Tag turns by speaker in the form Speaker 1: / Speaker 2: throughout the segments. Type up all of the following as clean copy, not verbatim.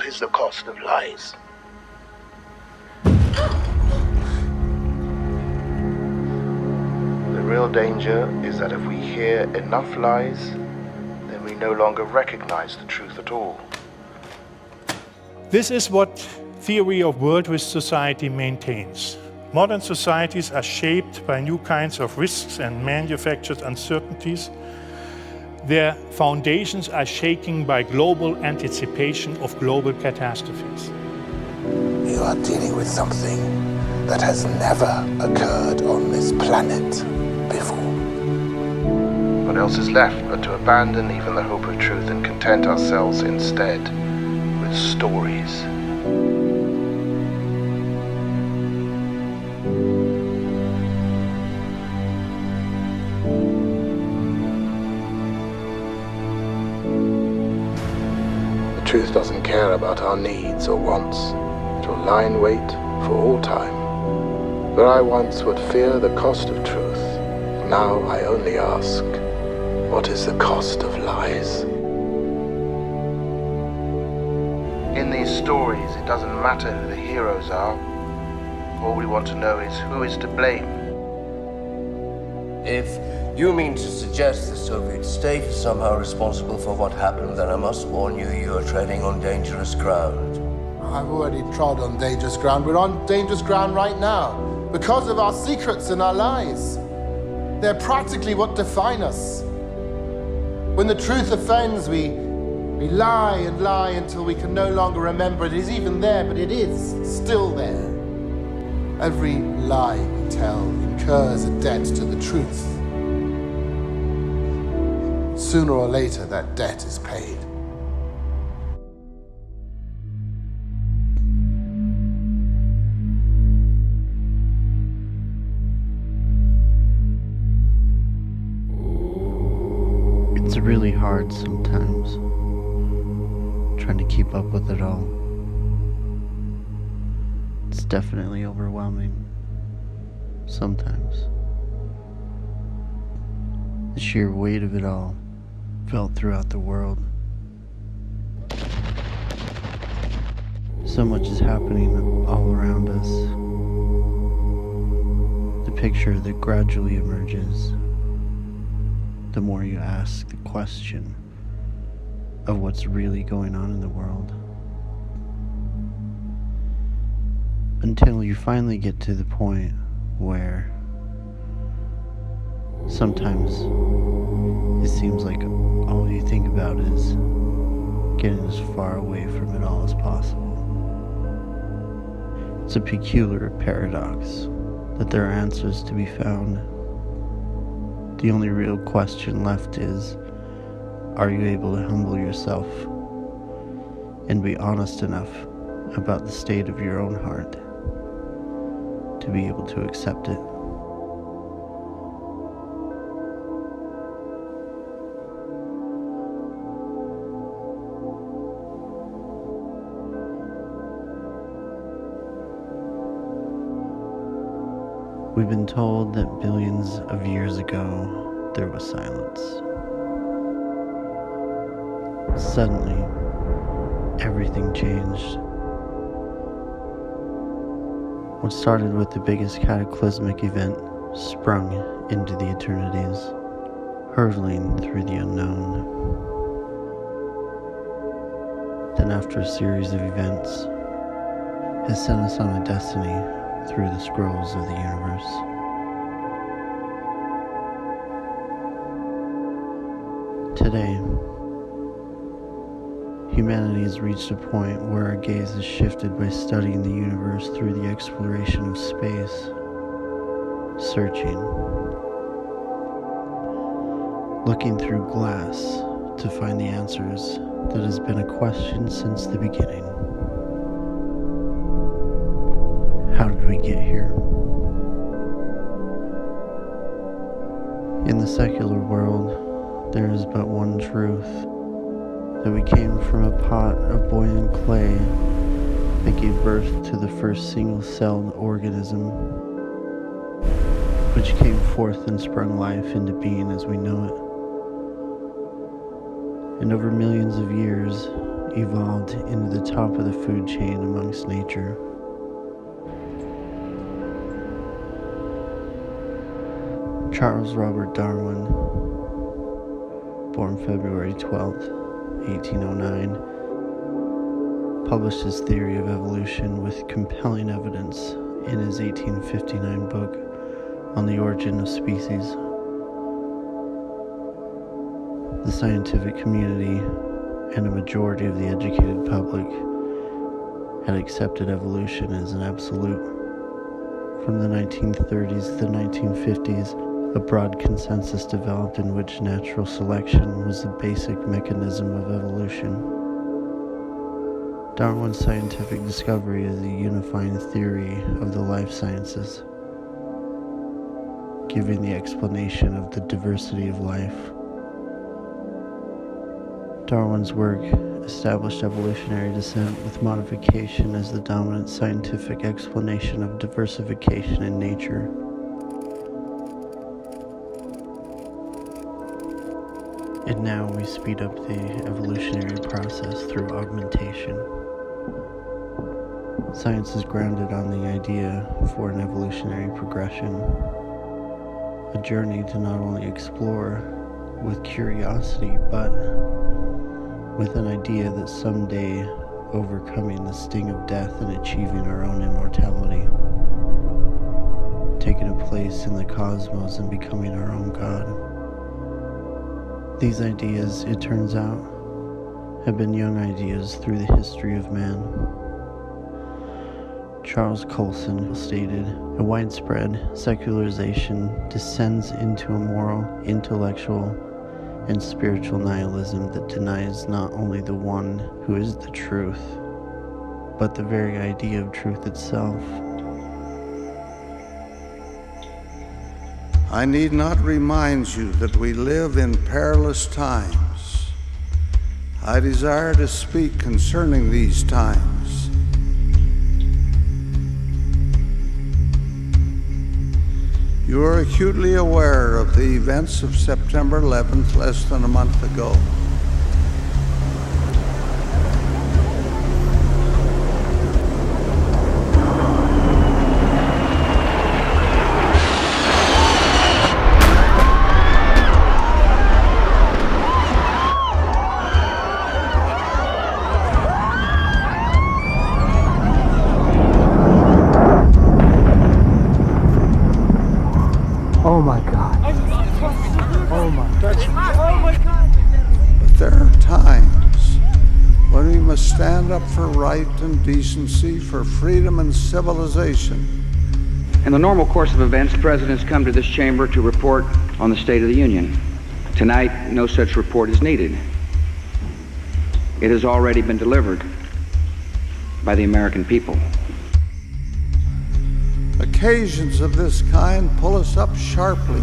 Speaker 1: is the cost of lies? The real danger is that if we hear enough lies, then we no longer recognize the truth at all.
Speaker 2: This is what theory of world risk society maintains. Modern societies are shaped by new kinds of risks and manufactured uncertainties. Their foundations are shaken by global anticipation of global catastrophes.
Speaker 1: You are dealing with something that has never occurred on this planet before. What else is left but to abandon even the hope of truth and content ourselves instead with stories? The truth doesn't care about our needs or wants. It will lie in wait for all time. Where I once would fear the cost of truth, now I only ask, what is the cost of lies? In these stories, it doesn't matter who the heroes are. All we want to know is who is to blame.
Speaker 3: If you mean to suggest the Soviet state is somehow responsible for what happened, then I must warn you, you are treading on dangerous ground.
Speaker 4: I've already trod on dangerous ground. We're on dangerous ground right now because of our secrets and our lies. They're practically what define us. When the truth offends, we lie and lie until we can no longer remember it is even there, but it is still there. Every lie we tell incurs a debt to the truth. Sooner or later, that debt is paid.
Speaker 5: It's really hard sometimes, trying to keep up with it all. It's definitely overwhelming, sometimes. The sheer weight of it all felt throughout the world. So much is happening all around us. The picture that gradually emerges the more you ask the question of what's really going on in the world. Until you finally get to the point where sometimes it seems like all you think about is getting as far away from it all as possible. It's a peculiar paradox that there are answers to be found. The only real question left is, are you able to humble yourself and be honest enough about the state of your own heart to be able to accept it? We've been told that billions of years ago, there was silence. Suddenly, everything changed. What started with the biggest cataclysmic event sprung into the eternities, hurtling through the unknown. Then after a series of events, has sent us on a destiny through the scrolls of the universe. Today, humanity has reached a point where our gaze is shifted by studying the universe through the exploration of space, searching, looking through glass to find the answers that has been a question since the beginning. How did we get here? In the secular world, there is but one truth, that we came from a pot of boiling clay that gave birth to the first single-celled organism, which came forth and sprung life into being as we know it. And over millions of years, evolved into the top of the food chain amongst nature. Charles Robert Darwin, born February 12, 1809, published his theory of evolution with compelling evidence in his 1859 book on the origin of species. The scientific community and a majority of the educated public had accepted evolution as an absolute. From the 1930s to the 1950s, a broad consensus developed in which natural selection was the basic mechanism of evolution. Darwin's scientific discovery is a unifying theory of the life sciences, giving the explanation of the diversity of life. Darwin's work established evolutionary descent with modification as the dominant scientific explanation of diversification in nature. And now we speed up the evolutionary process through augmentation. Science is grounded on the idea for an evolutionary progression, a journey to not only explore with curiosity, but with an idea that someday overcoming the sting of death and achieving our own immortality, taking a place in the cosmos and becoming our own God. These ideas, it turns out, have been young ideas through the history of man. Charles Colson stated, "A widespread secularization descends into a moral, intellectual, and spiritual nihilism that denies not only the one who is the truth, but the very idea of truth itself."
Speaker 6: I need not remind you that we live in perilous times. I desire to speak concerning these times. You are acutely aware of the events of September 11th, less than a month ago.
Speaker 7: Oh my God. Oh my God.
Speaker 6: But there are times when we must stand up for right and decency, for freedom and civilization.
Speaker 8: In the normal course of events, presidents come to this chamber to report on the State of the Union. Tonight, no such report is needed. It has already been delivered by the American people.
Speaker 6: Occasions of this kind pull us up sharply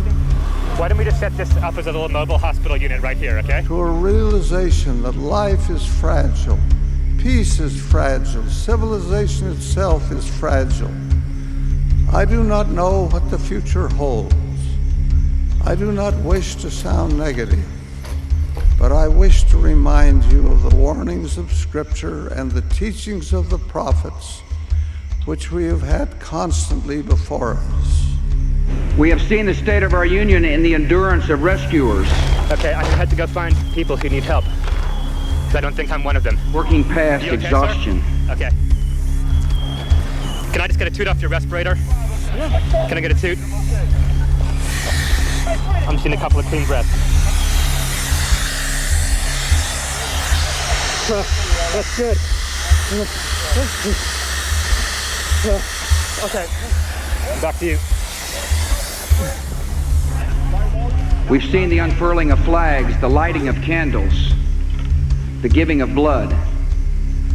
Speaker 9: Why don't we just set this up as a little mobile hospital unit right here, okay?
Speaker 6: to a realization that life is fragile, peace is fragile, civilization itself is fragile. I do not know what the future holds. I do not wish to sound negative, but I wish to remind you of the warnings of Scripture and the teachings of the prophets, which we have had constantly before us.
Speaker 8: We have seen the state of our union in the endurance of rescuers,
Speaker 9: Okay, I'm gonna have to go find people who need help. Because I don't think I'm one of them.
Speaker 8: working past
Speaker 9: You okay, sir?
Speaker 8: exhaustion.
Speaker 9: Okay. Can I just get a toot off your respirator? Yeah. Can I get a toot? I'm just in a couple of clean breaths. That's good. Okay. Back to you.
Speaker 8: We've seen the unfurling of flags, the lighting of candles, the giving of blood,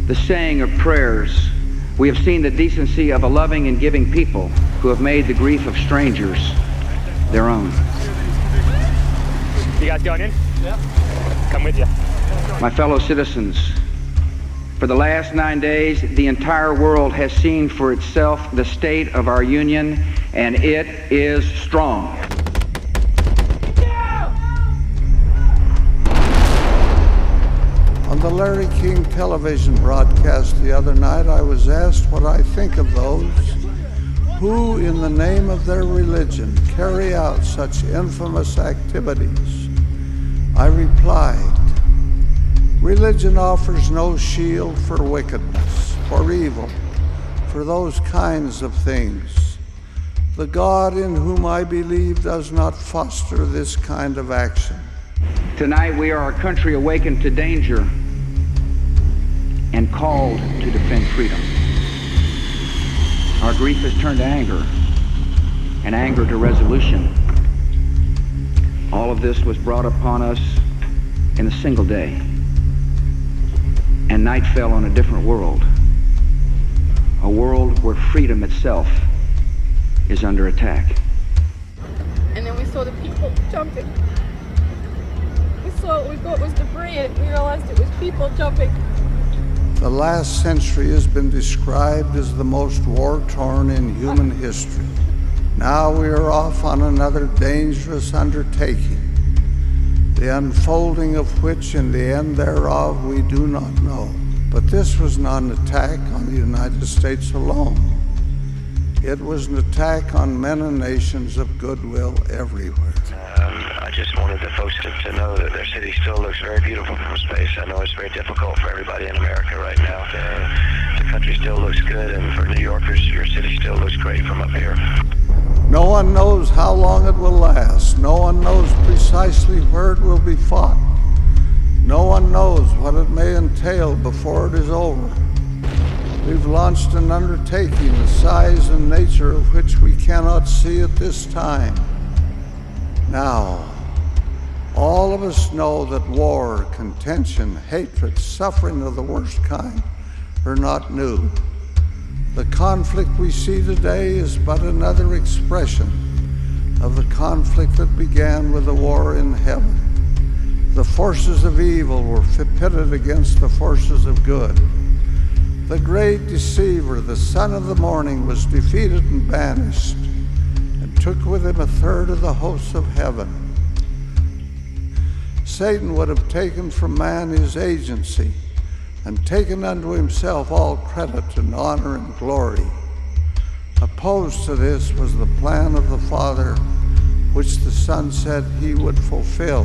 Speaker 8: the saying of prayers. We have seen the decency of a loving and giving people who have made the grief of strangers their own.
Speaker 9: You guys going in? Yeah. Come with you.
Speaker 8: My fellow citizens, for the last 9 days, the entire world has seen for itself the state of our union, and it is strong.
Speaker 6: On the Larry King television broadcast the other night, I was asked what I think of those who, in the name of their religion, carry out such infamous activities. I replied, religion offers no shield for wickedness, for evil, for those kinds of things. The God in whom I believe does not foster this kind of action.
Speaker 8: Tonight we are a country awakened to danger and called to defend freedom. Our grief has turned to anger, and anger to resolution. All of this was brought upon us in a single day, and night fell on a different world, a world where freedom itself is under attack.
Speaker 10: And then we saw the people jumping. We saw what we thought was debris, and we realized it was people jumping.
Speaker 6: The last century has been described as the most war-torn in human history. Now we are off on another dangerous undertaking, the unfolding of which and the end thereof we do not know. But this was not an attack on the United States alone. It was an attack on men and nations of goodwill everywhere.
Speaker 11: I just wanted the folks to know that their city still looks very beautiful from space. I know it's very difficult for everybody in America right now. The country still looks good, and for New Yorkers, your city still looks great from up here.
Speaker 6: No one knows how long it will last. No one knows precisely where it will be fought. No one knows what it may entail before it is over. We've launched an undertaking, the size and nature of which we cannot see at this time. Now, all of us know that war, contention, hatred, suffering of the worst kind are not new. The conflict we see today is but another expression of the conflict that began with the war in heaven. The forces of evil were pitted against the forces of good. The great deceiver, the son of the morning, was defeated and banished, and took with him a third of the hosts of heaven. Satan would have taken from man his agency and taken unto himself all credit and honor and glory. Opposed to this was the plan of the Father, which the Son said he would fulfill.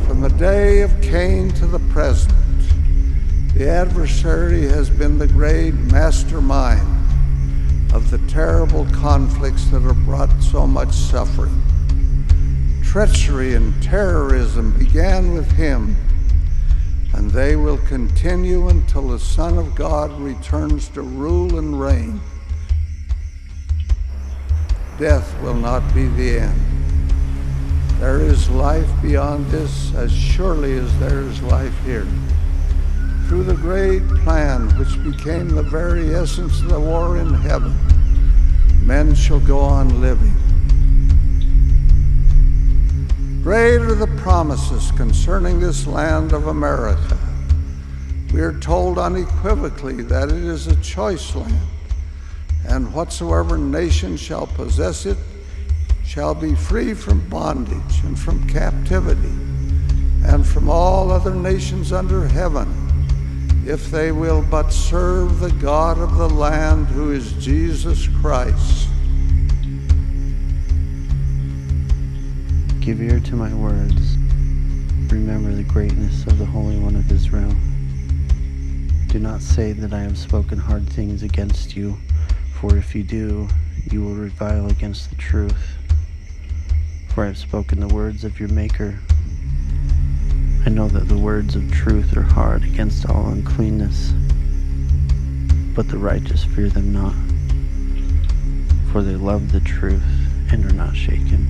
Speaker 6: From the day of Cain to the present, the adversary has been the great mastermind of the terrible conflicts that have brought so much suffering. Treachery and terrorism began with him, and they will continue until the Son of God returns to rule and reign. Death will not be the end. There is life beyond this as surely as there is life here. Through the great plan which became the very essence of the war in heaven, men shall go on living. Great are the promises concerning this land of America. We are told unequivocally that it is a choice land, and whatsoever nation shall possess it shall be free from bondage and from captivity and from all other nations under heaven, if they will but serve the God of the land, who is Jesus Christ.
Speaker 5: Give ear to my words. Remember the greatness of the Holy One of Israel. Do not say that I have spoken hard things against you, for if you do, you will revile against the truth. For I have spoken the words of your Maker. I know that the words of truth are hard against all uncleanness, but the righteous fear them not, for they love the truth and are not shaken.